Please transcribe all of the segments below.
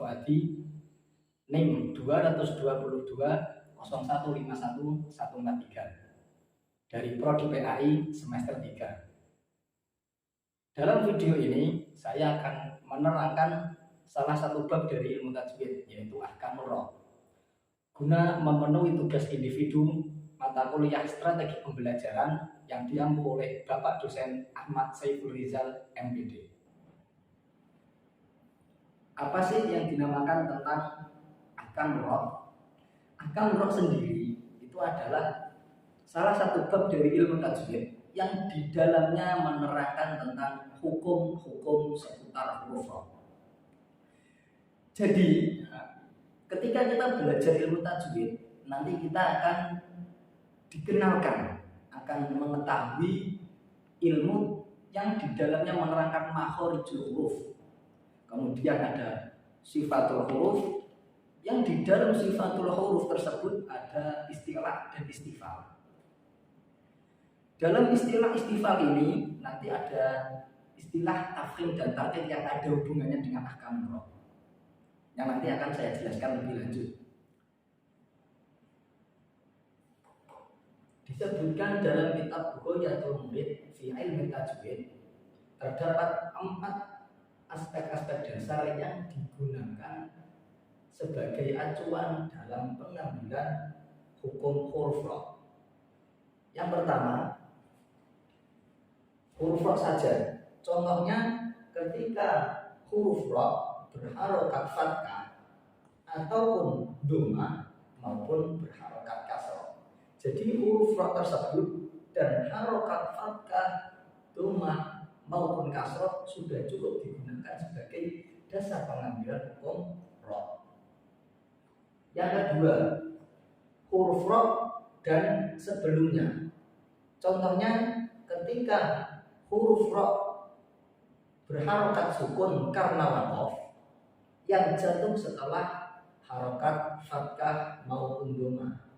Fuadi NIM 222 0151 143 dari Prodi PAI semester 3. Dalam video ini saya akan menerangkan salah satu bab dari ilmu tajwid, yaitu Ahkamul Ra, guna memenuhi tugas individu mata kuliah strategi pembelajaran yang diampu oleh Bapak dosen Ahmad Saiful Rizal MPD. Apa sih yang dinamakan tentang Ahkamul Ra? Ahkamul Ra sendiri itu adalah salah satu bab dari ilmu tajwid yang di dalamnya menerangkan tentang hukum-hukum seputar huruf Ra. Jadi, ketika kita belajar ilmu tajwid, nanti kita akan dikenalkan, akan mengetahui ilmu yang di dalamnya menerangkan makhorijul huruf. Kemudian ada sifatul huruf, yang di dalam sifatul huruf tersebut ada istilah dan istifal. Dalam istilah istifal ini nanti ada istilah tafkhim dan taqiq yang ada hubungannya dengan Ahkamul Ra, yang nanti akan saya jelaskan lebih lanjut. Disebutkan dalam kitab Bughayatul Murid fi Ilmi Tajwid terdapat 4 aspek-aspek dasar yang digunakan sebagai acuan dalam pengambilan hukum huruf Ra. Yang pertama, huruf Ra saja. Contohnya ketika huruf Ra berharokat fathah ataupun dhamma maupun berharokat kasrah. Jadi huruf Ra tersebut dan harokat fathah, dhamma maupun kasrah sudah cukup digunakan sebagai dasar pengambilan hukum Ra. Yang kedua, huruf Ra dan sebelumnya. Contohnya ketika huruf Ra berharokat sukun karena waqaf yang jatuh setelah harokat fathah maupun dhamma.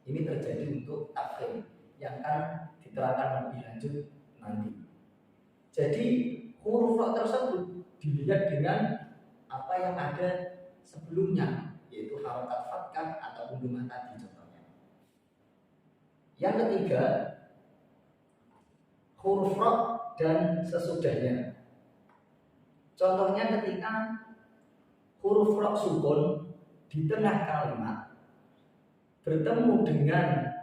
Ini terjadi untuk tafkhim yang akan diterangkan lebih lanjut nanti. Jadi huruf Ra tersebut dilihat dengan apa yang ada sebelumnya, yaitu harokat fathah ataupun dhamma tadi contohnya. Yang ketiga, huruf Ra dan sesudahnya. Contohnya ketika huruf Ra sukun di tengah kalimat bertemu dengan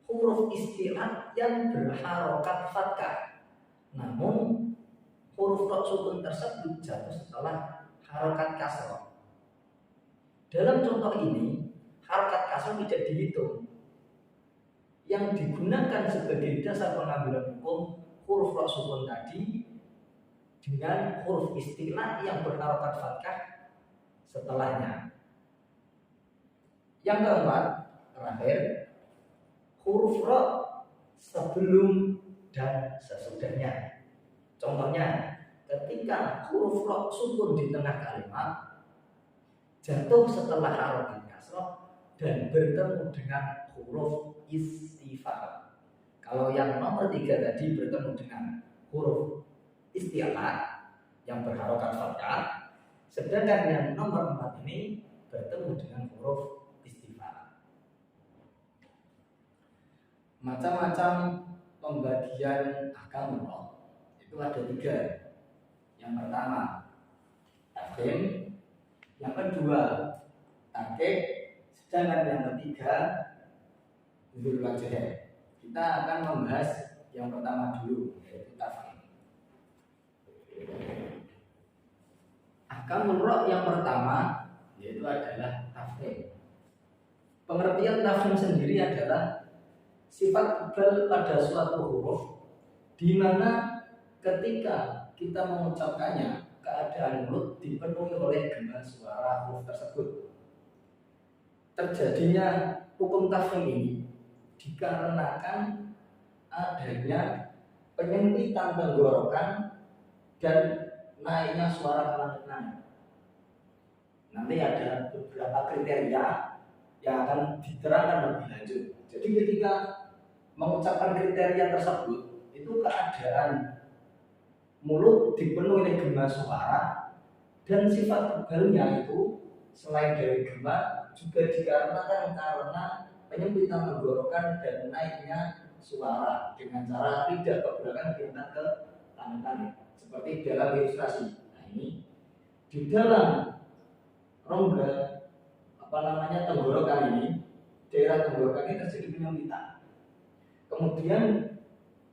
huruf istilah yang berharokat fathah, namun huruf Ra sukun tersebut jatuh setelah harokat kasrah. Dalam contoh ini, harokat kasrah tidak dihitung. Yang digunakan sebagai dasar pengambilan hukum huruf Ra sukun tadi dengan huruf istilah yang berharokat fathah setelahnya. Yang keempat, terakhir, huruf Ra sebelum dan sesudahnya. Contohnya, ketika huruf Ra sukun di tengah kalimat jatuh setelah harokat kasrah dan bertemu dengan huruf istifal. Kalau yang nomor 3 tadi bertemu dengan huruf istilah yang berharokat fathah, sedangkan yang nomor 4 ini bertemu dengan huruf istifal. Macam-macam pembagian Ahkamul Ra itu ada 3. Yang pertama, tafkhim. Yang kedua, taqiq. Sedangkan yang ketiga, dzul wajhain. Kita akan membahas yang pertama dulu, yaitu tafkhim. Ahkamul Ra yang pertama yaitu adalah tafkhim. Pengertian tafkhim sendiri adalah sifat tebal pada suatu huruf di mana ketika kita mengucapkannya keadaan mulut dipenuhi oleh gema suara huruf tersebut. Terjadinya hukum tafkhim ini dikarenakan adanya penyempitan tenggorokan dan naiknya suara ke langit-langit. Nanti ada beberapa kriteria yang akan diterangkan lebih lanjut. Jadi ketika mengucapkan kriteria tersebut, itu keadaan mulut dipenuhi oleh gema suara Dan sifat tebalnya itu selain dari gema juga dikarenakan karena penyempitan tenggorokan dan naiknya suara dengan cara lidah ke belakang diangkat ke tangan seperti dalam ilustrasi. Nah ini di dalam rongga tenggorokan ini, daerah tenggorokan ini terjadi penyempitan. Kemudian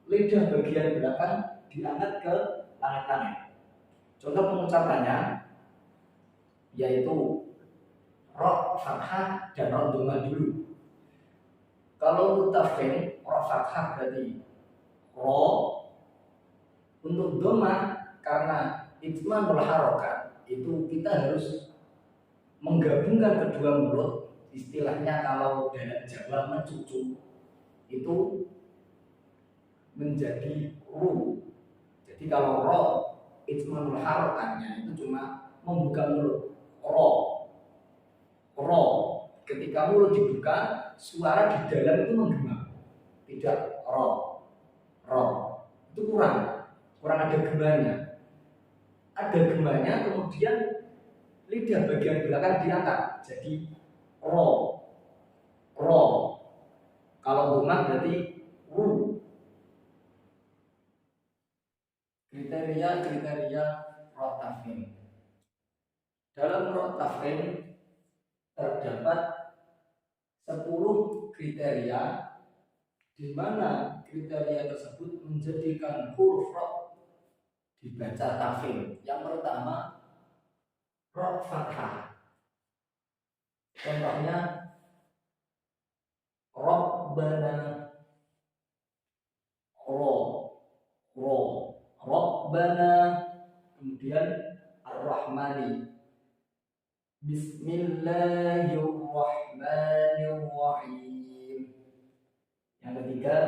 lidah bagian belakang diangkat ke tangan. Contoh pengucapannya yaitu ro fathah dan ro dhamma dulu. Kalau untuk tafkhim, ro fathah berarti ro. Untuk dhamma karena itmamul harokat itu kita harus menggabungkan kedua mulut. Istilahnya kalau dalam Jawa mencucu itu menjadi ru. Jadi kalau ro itmamul harokatnya itu cuma membuka mulut. Ro. Ketika mulut dibuka, suara di dalam itu menggema. Tidak ro. Itu kurang ada gemanya. Ada gemanya, kemudian lidah bagian belakang diangkat. Jadi ro. Kalau dhamma berarti ru. Kriteria ro tafkhim. Dalam ro tafkhim terdapat 10 kriteria di mana kriteria tersebut menjadikan huruf ro dibaca tafkhim. Yang pertama ro fathah. Contohnya Rabbana, Rabbana. Kemudian Ar-Rahmani, Bismillahirrahmanirrahim. Yang ketiga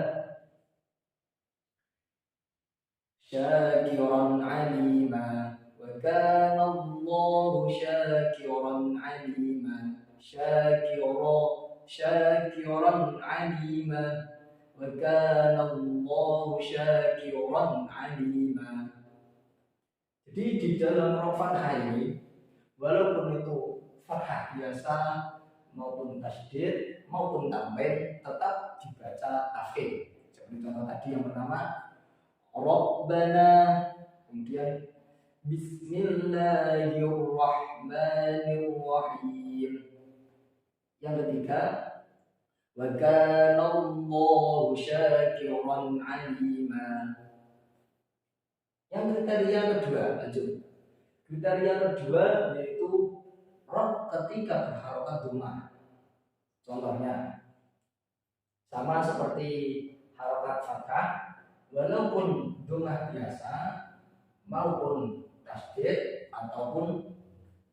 Syakiran alima, wa kana Allahu syakiran alima. Syakiran alima, wa kana Allahu syakiran alima. Jadi di dalam ro fathah ini, walaupun itu fathah biasa maupun tasydid maupun tanwin, tetap dibaca tafkhim. Seperti contoh tadi yang pertama Rabbana, kemudian Bismillahirrahmanirrahim. Yang ketiga wa kana Allahu syakiran alima. Yang kriteria kedua, lanjut. Kriteria kedua yaitu ro ketika berharokat dhamma. Contohnya sama seperti harokat fathah, walaupun dhamma biasa maupun tasydid ataupun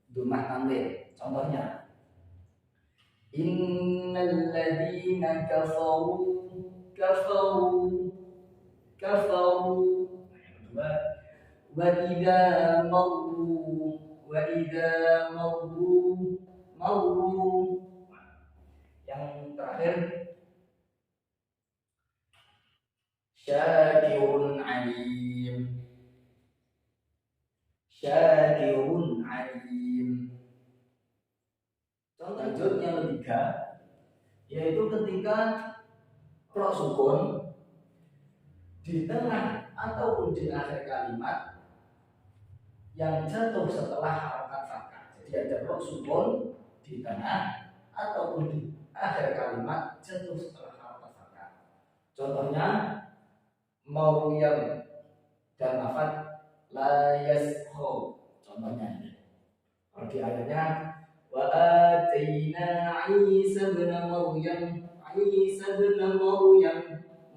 dhamma tanwin. Contohnya innal ladzina kafaru. Wa idza marru. Yang terakhir syakirun alim. Contoh lanjut yang ketiga yaitu ketika ro sukun di tengah ataupun di akhir kalimat yang jatuh setelah harokat fathah. Jadi ada ro sukun di tengah ataupun di akhir kalimat jatuh setelah harokat fathah. Contohnya Maryam dan lafaz la yasho. Contohnya ini. Kalau di ayatnya wa atina Isa bin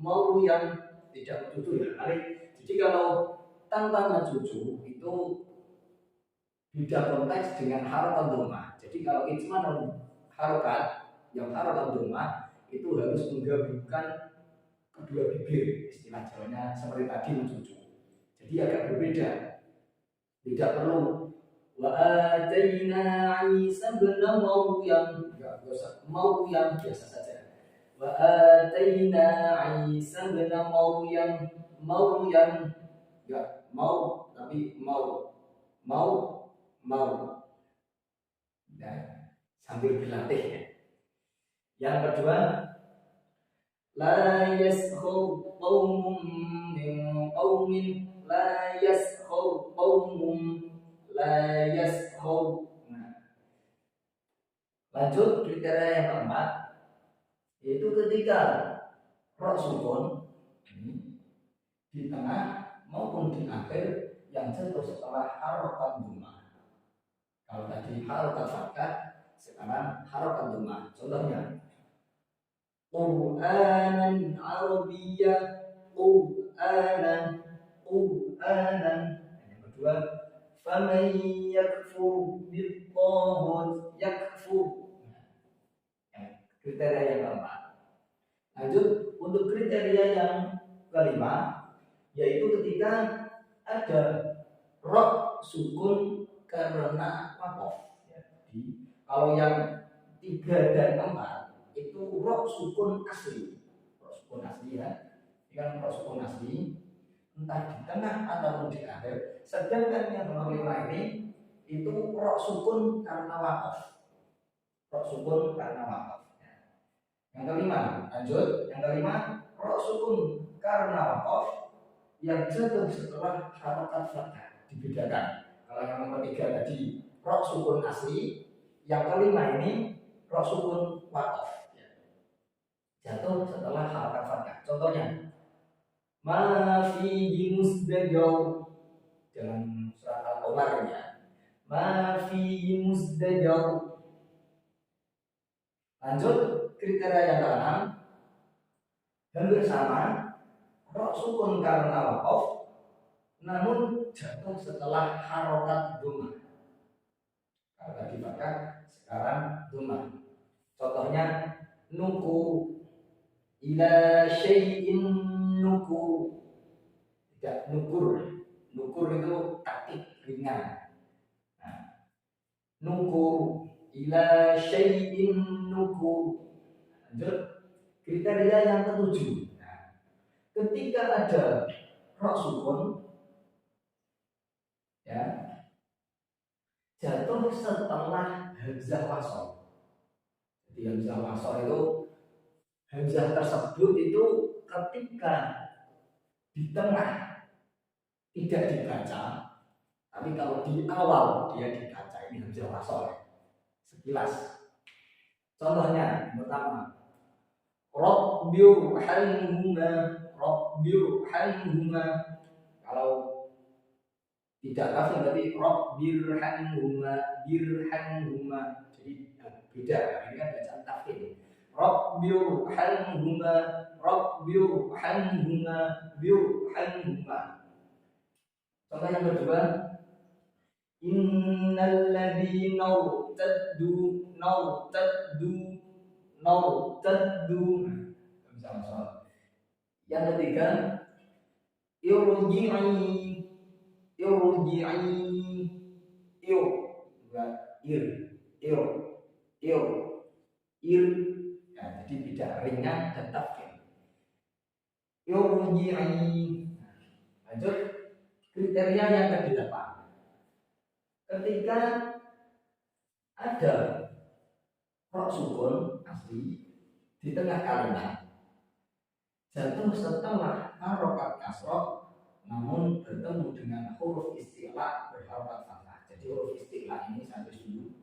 Maryam tidak mencucu ya. Jadi kalau tanpa mencucu itu beda konteks dengan harokat dhamma. Jadi kalau ijma harokat yang harokat dhamma itu harus menggabungkan kedua bibir, istilah Jawanya seperti tadi mencucu. Jadi agak berbeda. Tidak perlu wa ataina Isa bin Maryam, enggak usah Maryam biasa saja. Wa ataina Isa bin Maryam enggak mau tapi mau mau. Nah, sambil berlatih ya. Yang kedua, la yaskhur qaumun min qaumin, la yaskhur qaumun, la yaskhur. Nah, lanjut kriteria yang keempat, yaitu ketika ro sukun di tengah maupun di akhir yang jatuh setelah harokat dhammah. Kalau tadi harokat fathah, sekarang harokat dhammah. Contohnya, Qur'anan Arabiyya, Qur'anan. Yang kedua, faman yakfur bil-taghut, yakfur. Kriteria yang keempat. Lanjut untuk kriteria yang kelima, yaitu ketika ada ro sukun karena wakof. Jadi kalau yang 3 dan 4 itu ro sukun asli, ya. Ini kan ro sukun asli, entah di tengah ataupun di akhir. Sedangkan yang nomor 5 ini itu ro sukun karena wakof. Yang kelima, lanjut. Yang kelima, ro sukun karena wakof yang jatuh setelah harokat fathah. Dibedakan. Kalau yang nomor 3 tadi ro sukun asli, yang kelima ini ro sukun wakof, jatuh setelah harokat fathah. Contohnya, ma fihi musdajar, dalam surat Al-Qamar ya. Ma fihi musdajar. Lanjut kriteria yang keenam, hampir sama, ro sukun karena wakof namun jatuh setelah harokat dhammah. Kalau tadi fathah, sekarang dhammah. Contohnya, nuku, ila syai'in nuku. Tidak nukur. Nukur itu taktik ringan. Nah, nuku, ila syai'in nuku. Lanjut kriteria yang ketujuh. Nah, ketika ada ro sukun ya jatuh setelah hamzah wasol. Jadi hamzah wasol itu, hamzah tersebut itu ketika di tengah tidak dibaca, tapi kalau di awal dia dibaca. Ini hamzah wasol sekilas. Contohnya yang pertama, Rabbiirhamhuma. Kalau tidak kafir berarti Rabbiirhamhuma. Jadi beda. Ini kan bacaan tafkhim. Rabbiirhamhuma. Contoh yang kedua, innal ladzina nautaddu. Yang ketiga, irji'i. Ya, jadi tidak ringan dan tafkhim. Irji'i. Lanjut kriteria yang ke-8. Ketika ada ro sukun asli di tengah kalimat jatuh setelah harokat kasroh namun bertemu dengan huruf istilah berharokat fathah. Jadi huruf istilah ini saya tulis dulu.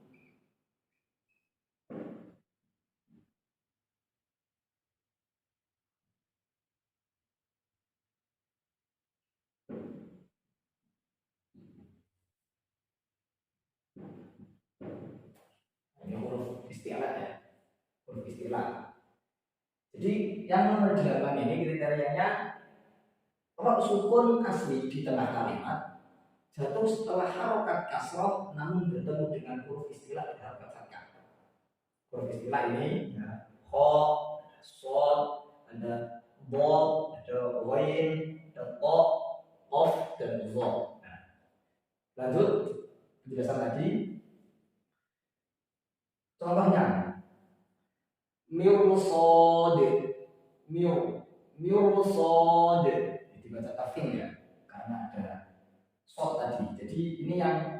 Ini huruf istilah ya, huruf istilah. Jadi yang nomor 8 ini kriterianya ro sukun asli di tengah kalimat jatuh setelah harokat kasroh namun bertemu dengan huruf istilah berharokat fathah. Huruf istilah ini ya, kho, shod, ada dal, ada wain, ada to, qaf dan dha. Nah, lanjut penjelasan tadi. Contohnya, mirsad, dibaca tafkhim ya, karena ada shod tadi. Jadi ini yang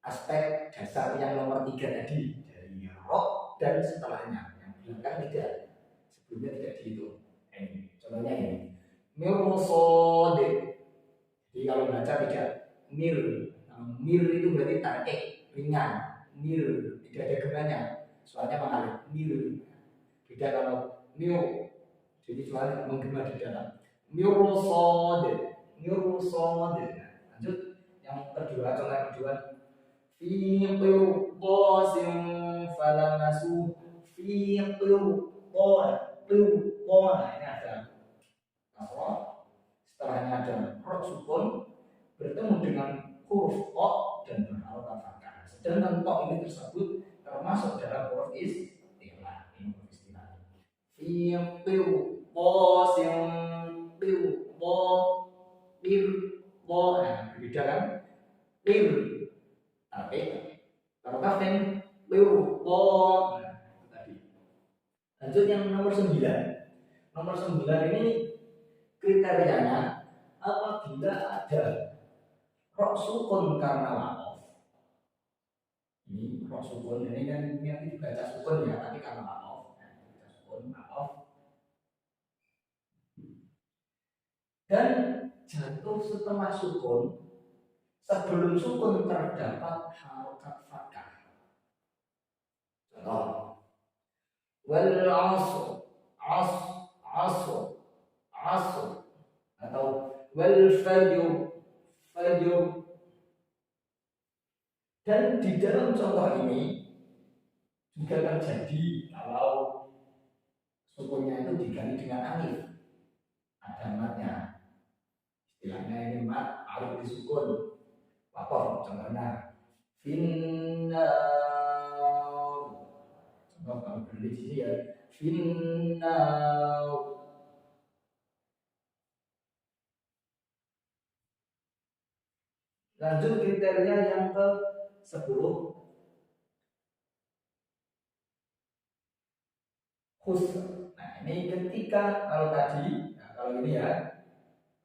aspek dasar yang nomor 3 tadi dari ro dan setelahnya. Yang belakang tidak, sebelumnya tidak dihitung. Contohnya ini mirsad. Jadi kalau baca tidak mir. Mir itu berarti tarik, ringan. Mir tidak ada gemanya, soalnya mengalir. Mir. Beda kalau mil, jadi suara menggema di dalam. Mirsad. Mirsad. Lanjut yang kedua, contoh yang kedua. Fi qirtasin falamasu. Fi qirtasin. Nah, ini ada kasrah, setelahnya ada huruf sukun bertemu dengan huruf o dan berharokat fathah. Sedangkan to ini tersebut termasuk dalam huruf istilah. Ini huruf istilah. Fi qirtasin berbeda kan? Tapi kalau kafin tadi. Lanjut yang nomor 9. Nomor 9 ini kriterianya apabila ada ro sukun karena waqaf. Ini ro sukun ini kan yang dibaca sukun ya, tapi karena waqaf. Dibaca sukun waqaf. Dan jatuh setelah sukun, sebelum sukun terdapat harokat fathah. Contoh, wal asr atau wal fajr. Dan di dalam contoh ini juga terjadi kalau sukunnya itu diganti dengan alif, ada matnya. Istilahnya ini mat alif disukun. Apa contohnya? Finnar. Contoh kalau berdiri di sini ya. Finnar. Lanjut kriteria yang ke-10. Khusr. Nah, ini ketika kalau tadi, kalau ini ya,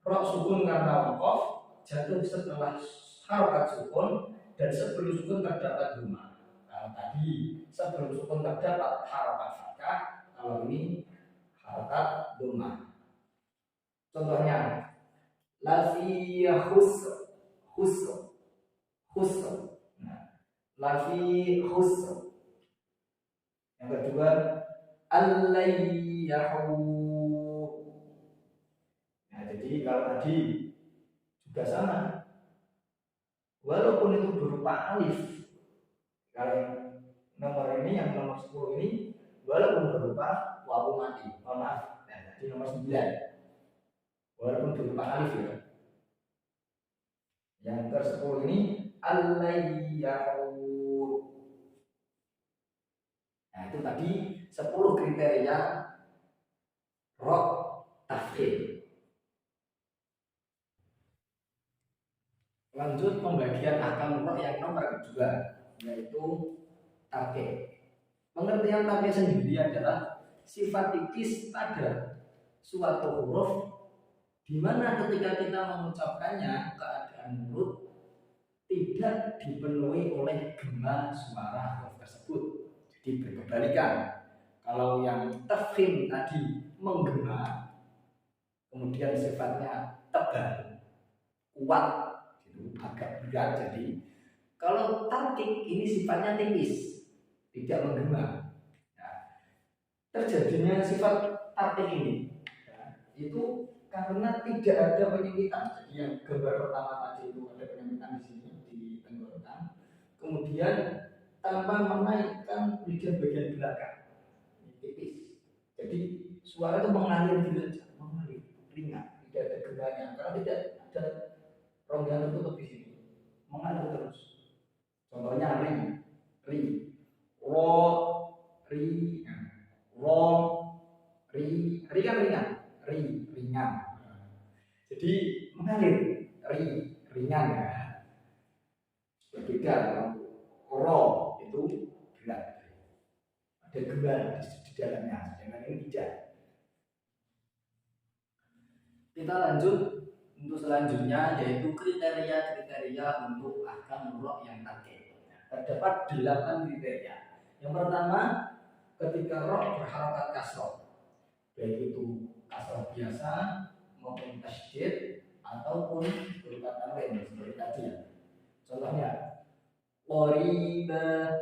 ro sukun karena waqaf jatuh setelah harokat sukun dan sebelum sukun terdapat dhamma. Kalau tadi sebelum sukun terdapat harokat fathah, kalau ini harokat dhamma. Contohnya, la fi khusr. Nah, la fi khusr. Yang kedua, al-layyahu. Nah, jadi kalau tadi juga sama, walaupun itu berupa alif. Kalau yang nomor ini, yang nomor 10 ini, walaupun berupa wawu mati, maaf. Nah, jadi nomor 9, walaupun berupa alif ya. Yang ke-10 ini al-layyahu. Nah, itu tadi 10 kriteria ro tafkhim. Lanjut pembagian ahkam ro yang nomor kedua, yaitu tarkih. Pengertian tarkih sendiri adalah sifat tipis pada suatu huruf di mana ketika kita mengucapkannya keadaan mulut tidak dipenuhi oleh gema suara huruf tersebut. Jadi berkebalikan. Kalau yang tafkhim tadi menggema, kemudian sifatnya tebal, kuat, gitu, agak berat. Jadi kalau tarkik ini sifatnya tipis, tidak menggema. Nah, terjadinya sifat tarkik ini itu karena tidak ada penyempitan. Jadi yang gambar pertama tadi itu ada penyempitan di sini di tenggorokan, kemudian tanpa menaikkan lidah bagian belakang, ini tipis. Jadi suara itu mengalir gitu, mengalir ringan, tidak ada gemanya karena tidak ada rongga tertutup di sini, mengalir terus. Contohnya ri, ro, ri, ro, ri kan ringan, ringan. Jadi mengalir, ringan ya. Berbeda ro itu berat, ada gema di dalamnya, sedangkan ini tidak. Kita lanjut untuk selanjutnya, yaitu kriteria-kriteria untuk ahkam ro yang tarkih. terdapat 8 kriteria. Yang pertama, ketika roh berharokat kasroh, baik itu kasroh biasa maupun tasydid ataupun berupa tanwin seperti tadi ya. Contohnya qoriba,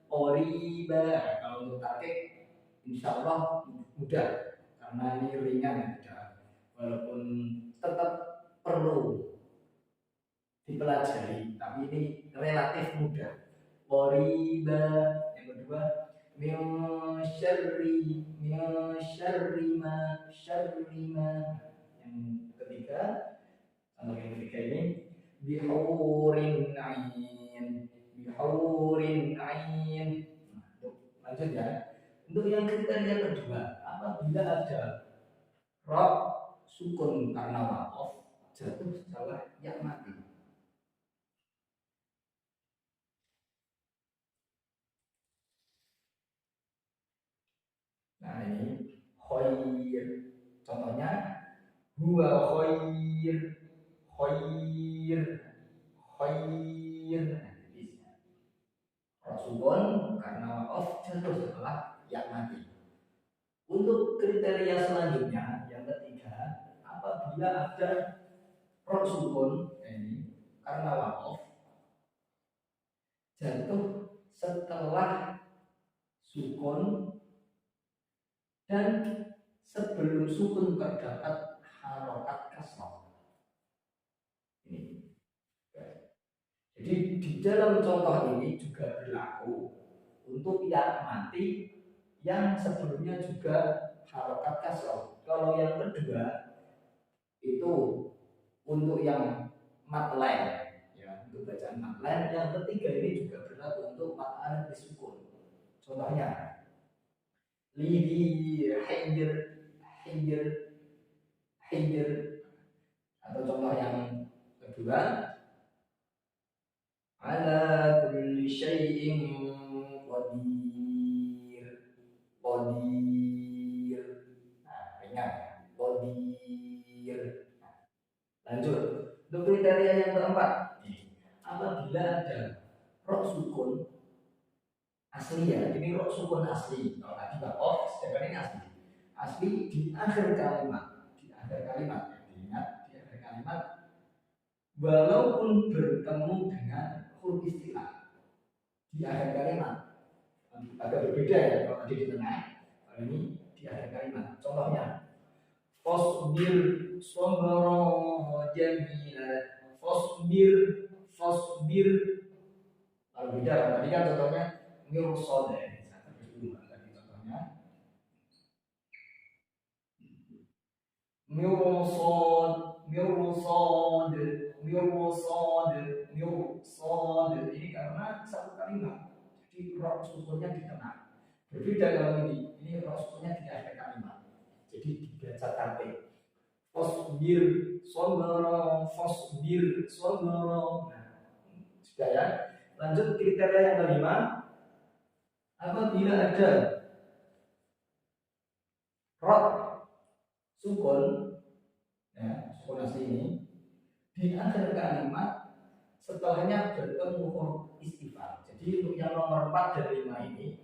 qoriba. Kalau untuk tarik insya Allah mudah karena ini ringan ya, walaupun tetap perlu dipelajari, tapi ini relatif mudah. Qoriba. Yang kedua, min syarri ma. Yang ketiga, contoh yang ketiga ini bihurin ain. Lanjut ya. Untuk yang kriteria kedua, apabila ada roh sukun karena waqaf jatuh setelah ya mati. Nah ini khair. Contohnya huwa khair. Roh sukun karena waqaf jatuh setelah ya mati. Untuk kriteria selanjutnya yang ketiga, apabila ada roh sukun ini karena waqaf jatuh setelah sukun dan sebelum sukun terdapat harokat kasroh. Ini. Jadi di dalam contoh ini juga berlaku untuk ya mati yang sebelumnya juga harokat kasroh. Kalau yang kedua itu untuk yang matlain, ya, untuk bacaan matlain. Yang ketiga ini juga berlaku untuk mat alif disukun. Contohnya lidi hijr, atau contoh yang kedua ala kulli syai'in qadir. Nah, ingat qadir. Lanjut. Untuk kriteria yang keempat, apabila ada roh sukun asli ya, ini roh sukun asli. Kalau tadi waqaf, sedangkan ini asli. Asli di akhir kalimat, ingat di akhir kalimat, walaupun bertemu dengan huruf istilah di akhir kalimat, agak berbeda ya kalau tadi di tengah, kalau ini di akhir kalimat. Contohnya fasbir sabra jamila. Fasbir. Kalau beda tadi kan contohnya mirsad ya. Tadi contohnya mirsad. Ini karena satu kalimat. Jadi roh sukunnya di tengah. Berbeda kalau ini roh sukunnya di akhir kalimat. Jadi dibaca tertib. Fasbir sabra. Nah, sudah ya. Lanjut kriteria yang kelima, apabila ada roh sukun, ya, sukun asli ini di akhir kalimat setelahnya bertemu huruf istifham. Jadi untuk yang nomor 4 dan 5 ini,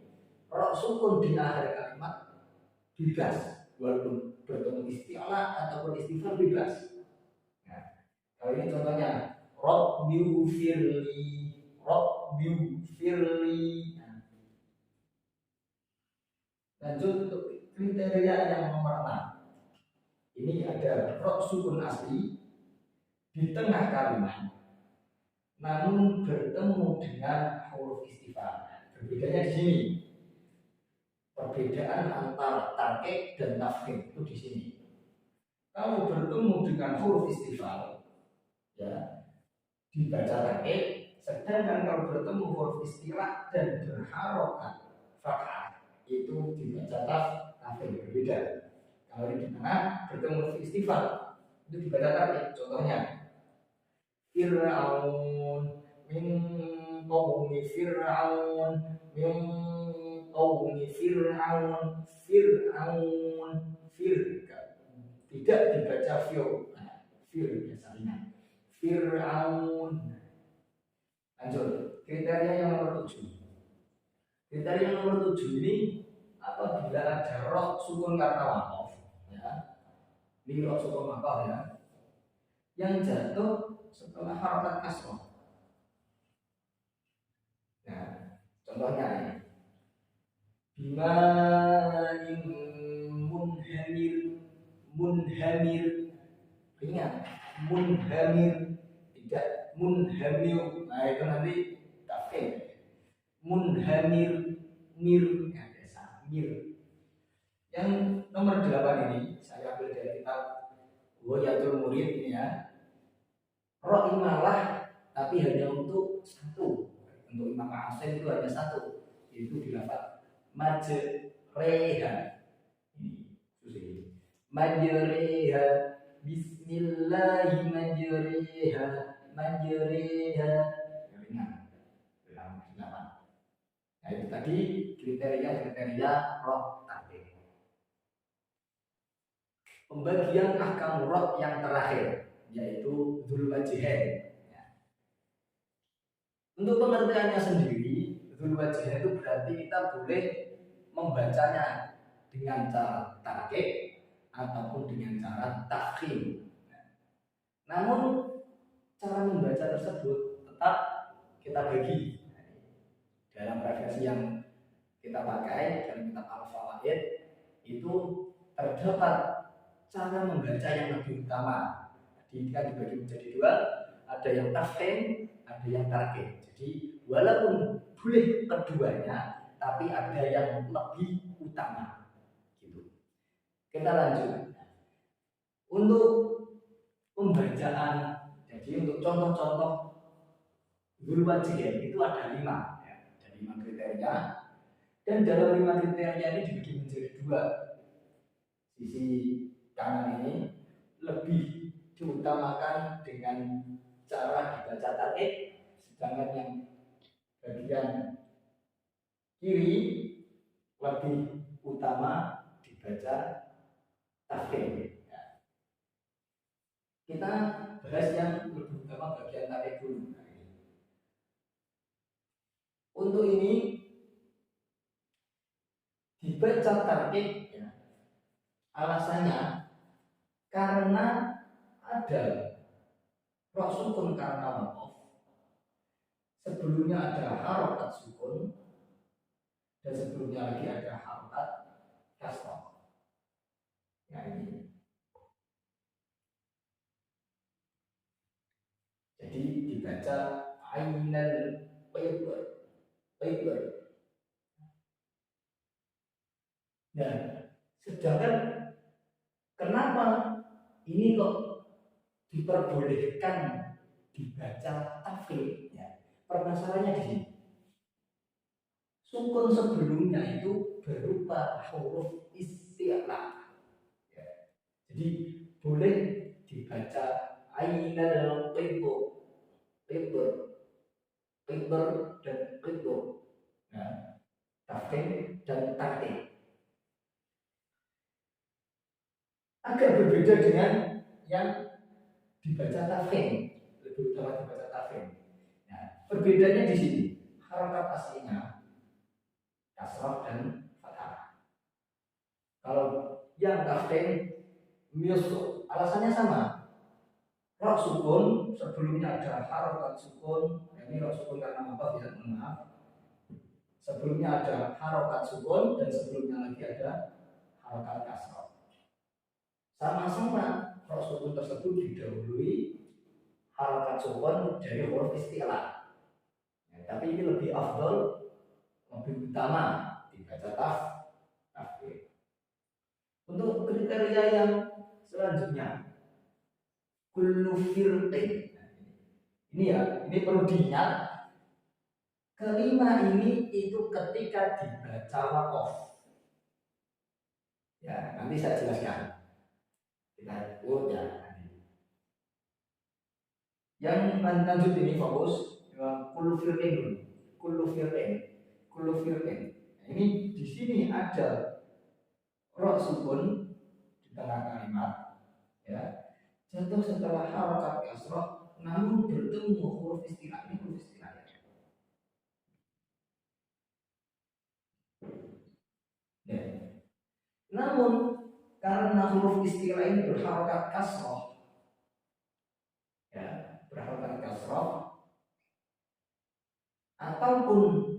roh sukun di akhir kalimat bebas, walaupun bertemu istilah ataupun istifham bebas. Nah, kalau ini contohnya Rabbighfirli. Nah, lanjut untuk kriteria yang nomor 6. Ini ada roh sukun asli di tengah kalimat, namun bertemu dengan huruf istifham. Berbedanya di sini. Perbedaan antara tarkik dan tafkhim itu di sini. Kalau bertemu dengan huruf istifham, ya, dibaca tarkik. Sedangkan kalau bertemu huruf istilah dan berharokat fathah itu dibaca tafkhim. Berbeda. Kalau di tengah bertemu huruf istifham itu dibaca tarkik. Contohnya Fir'aun min qaumi Fir'aun tidak dibaca fir biasanya Fir'aun. Lanjut kriteria yang nomor 7. Kriteria yang nomor 7 ini apabila ada roh sukun karena wakof, ya, ini roh sukun wakof ya, yang jatuh setelah harokat kasroh. Nah, contohnya ini, bimain munhamir, ingat munhamir tidak munhamir. Nah itu nanti tafsir munhamir mir, ya biasa mir. Yang nomor 8 ini saya ambil dari kitab Ghoyatul Murid ini ya. Roh imalah tapi hanya untuk satu. Untuk Imam Asim itu hanya satu, yaitu di lafaz majreha. Ini susah. Majreha, Bismillahi majreha, majreha. Ringan. Nah itu tadi kriteria roh takdir. Pembagian ahkam roh yang terakhir yaitu dzul wajhain. Untuk pengertiannya sendiri, dzul wajhain itu berarti kita boleh membacanya dengan cara tarkik ataupun dengan cara takhim. Namun cara membaca tersebut tetap kita bagi. Dalam referensi yang kita pakai dalam kitab Al-Fawaid itu terdapat cara membaca yang lebih utama. Jadi kan dibagi menjadi dua, ada yang tafkhim, ada yang tarkik. Jadi walaupun boleh keduanya, tapi ada yang lebih utama. Gitu. Kita lanjut. Untuk pembacaan, jadi untuk contoh-contoh dzul wajhain itu ada 5. 5 kriteria, dan dalam 5 kriteria ini dibagi menjadi 2. Sisi kanan ini lebih diutamakan dengan cara dibaca tarkik, sedangkan yang bagian kiri lebih utama dibaca takhim. Ya. Kita bahas yang lebih utama bagian tarkik dulu. Untuk ini dibaca tarkik ya, alasannya karena ada roh sukun karena wakof, sebelumnya ada harokat sukun, dan sebelumnya lagi ada harokat kasroh. Ya ini. Jadi dibaca ainal baybar. Nah, sedangkan kenapa ini kok diperbolehkan dibaca takhim? Ya, permasalahannya di sini. Sukun sebelumnya itu berupa huruf isti'la. Ya. Jadi boleh dibaca ainal qibr, dan qibr. Nah, takhim dan tarkik. Agak berbeda dengan yang dibaca takhim, lebih utama dibaca takhim. Nah, perbedaannya di sini, harokat aslinya kasrah dan fathah. Kalau yang takhim myusuk, alasannya sama. Roh sukun sebelumnya ada harokat sukun, ini roh sukun karena apa ya? Maaf. Sebelumnya ada harokat sukun dan sebelumnya lagi ada harokat kasrah. Sama-sama roh sukun tersebut didahului harokat sukun dari huruf isti'la. Ya, tapi ini lebih afdol, lebih utama dibaca takhim. Untuk kriteria yang selanjutnya, kullu firqin. Ini ya, ini perlu diingat. Kelima ini itu ketika dibaca wakof. Ya, nanti saya jelaskan. Kita lihat ya. Yang lanjut ini fokus kullu firqin. Ini di sini ada roh sukun di tengah kalimat, ya, jatuh setelah harokat kasroh, namun bertemu huruf istilah. Ini huruf istilah. Namun karena huruf istilah ini berharokat kasroh, ya, berharokat kasroh, ataupun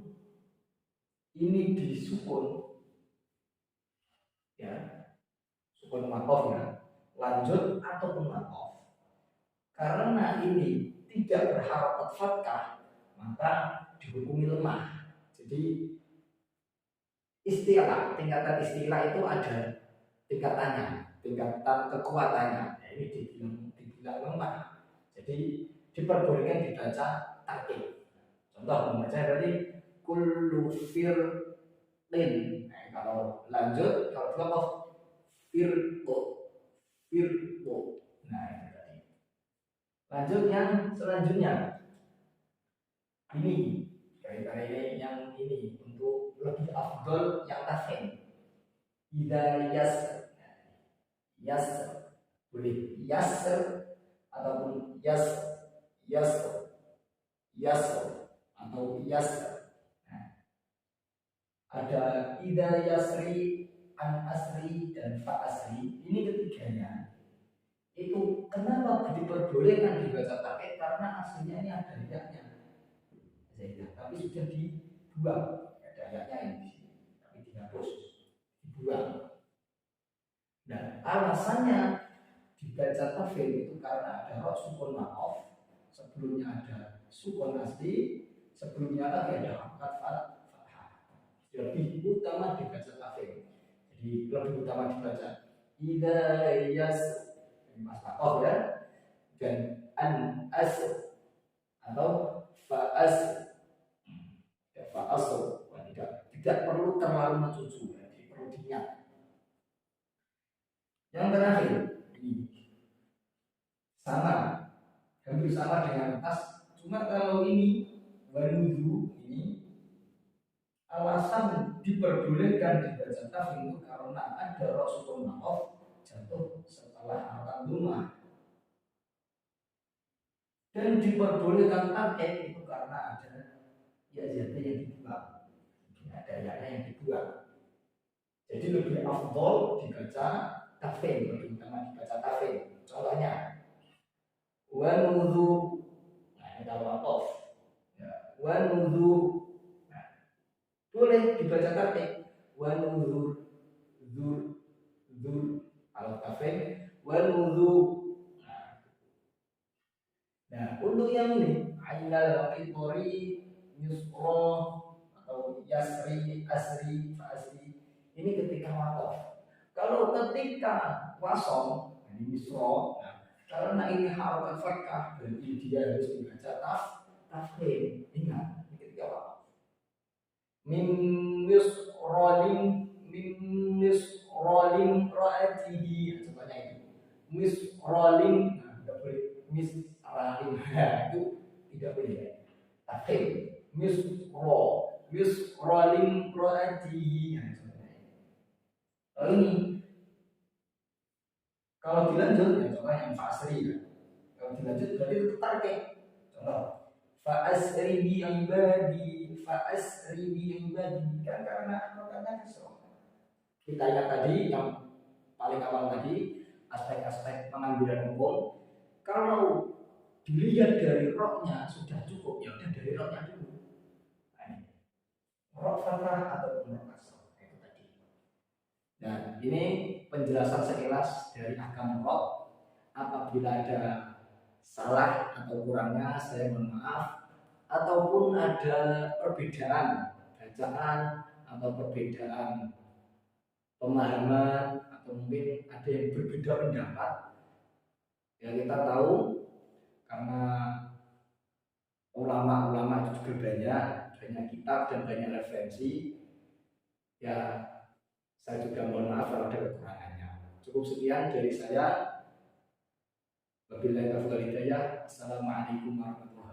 ini disukun, ya, sukun makof, ya, lanjut ataupun makof. Karena ini tidak berharokat fathah, maka dihukumi lemah. Jadi istilah, tingkatan istilah itu ada tingkatannya, tingkatan kekuatannya. Nah, ini dibilang lemah. Jadi diperbolehkan dibaca tarkib. Contoh membaca berarti kullu firlin. Nah, kalau lanjut, kalau dua kok firqo. Nah, ini tadi. Lanjut yang selanjutnya. Ini karena ini yang ini untuk lebih afdol yang tafkhim. Idza yas boleh yasr ataupun yas atau yas. Nah, ada idza yasri, an asri, dan fa asri. Ini ketiganya itu kenapa diperbolehkan dibaca pakai, karena aslinya ini ada yaknya, tapi sudah dibuang, ada yaknya ini di sini, tapi dihapus, dibuang. Nah, alasannya dibaca tafkhim itu karena ada rok sukun makof, sebelumnya ada sukun asli, sebelumnya lagi ada harokat fathah. Lebih utama dibaca tafkhim. Jadi lebih utama dibaca idza yas, mas makof, ya, dan an as atau fa as, ya, fa as. Tidak perlu terlalu mencucu, jadi perlu diingat. Yang terakhir ini sama, hampir sama dengan tas, cuma kalau ini wanudu ini alasan diperbolehkan dibaca tafkhim itu karena ada rok sukun makof jatuh setelah harokat lumah, dan diperbolehkan tarkib itu karena ada ya jatuh yang dibuang, ada yaknya yang dibuang. Jadi lebih afdol dibaca tafkhim, lebih utama dibaca tafkhim. Contohnya wanudu, nah ini kalau makof, ya, wanudu, nah, boleh dibaca tafkhim wanudu zur kalau tafkhim wanudu. Nah, untuk yang ini ainal qitori yusro atau yasri asri fa asri, ini ketika makof. Kalau ketika wasom, ini yusro, nah, karena ini harokat fathah, berarti dia harus dibaca tafkhim. Ingat, ini ketika wasom. Min yusrolim ro'atihi, contohnya itu misrolim, nah, tidak boleh misralim, itu tidak boleh. Tafkhim misrolim ro'atihi. Lalu ini kalau dilanjut, ya, contoh yang fa'asri, ya. Kalau dilanjut berarti itu tarkib. Contoh fa'asri bi ibadi, kan karena makanya kesel. Kita ingat tadi yang paling awal tadi, aspek-aspek pengambilan hukum. Kalau dilihat dari roknya sudah cukup, ya udah dari roknya dulu. Nah, ini rok fathah atau rok kasroh, itu tadi. Dan ini penjelasan sekilas dari ahkam rok. Apabila ada salah atau kurangnya, saya mohon maaf. Ataupun ada perbedaan bacaan atau perbedaan pemahaman, atau mungkin ada yang berbeda pendapat, ya kita tahu karena ulama-ulama itu juga banyak kitab dan banyak referensi, ya saya juga mohon maaf kalau ada kekurangannya. Cukup sekian dari saya. Wabillahi taufiq wal hidayah. Assalamualaikum warahmatullahi wabarakatuh.